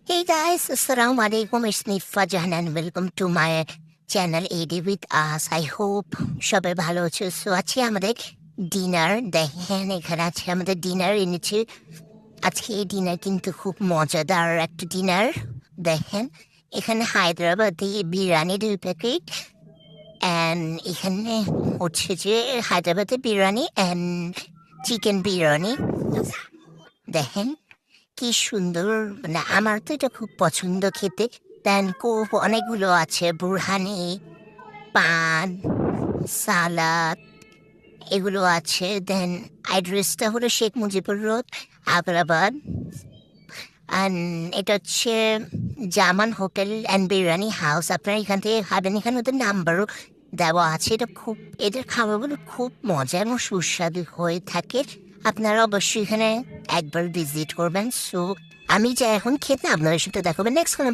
Hey guys, Assalamu alaikum. It's me Fajahan and welcome to my channel AD with us. I hope সবাই ভালো আছো। So আজকে আমাদের dinner দেখেন, এখানে আজকে আমাদের ডিনার এনেছি। আজকে এই ডিনার কিন্তু খুব মজাদার একটা ডিনার। দেখেন এখানে হায়দ্রাবাদি বিরিয়ানি 2 প্যাকেট অ্যান্ড এখানে হচ্ছে যে হায়দ্রাবাদি বিরিয়ানি অ্যান্ড চিকেন বিরিয়ানি। দেখেন কি সুন্দর, মানে আমার তো এটা খুব পছন্দ খেতে। দেন কোপ অনেকগুলো আছে, বুরহানি, পান, সালাদ এগুলো আছে। দেন অ্যাড্রেসটা হলো শেখ মুজিবুর রোড, আগ্রাবাদ। অ্যান্ড এটা হচ্ছে জামান হোটেল অ্যান্ড বিরিয়ানি হাউস। আপনারা এখান থেকে খাবেন, এখানে ওদের নাম্বারও দেওয়া আছে। এটা খুব, এদের খাবারগুলো খুব মজা এবং সুস্বাদু হয়ে থাকে। আপনারা অবশ্যই এখানে একবার ভিজিট করবেন। সো আমি যাই এখন খেতে, আপনাদের সাথে দেখাবেন নেক্সট কোনো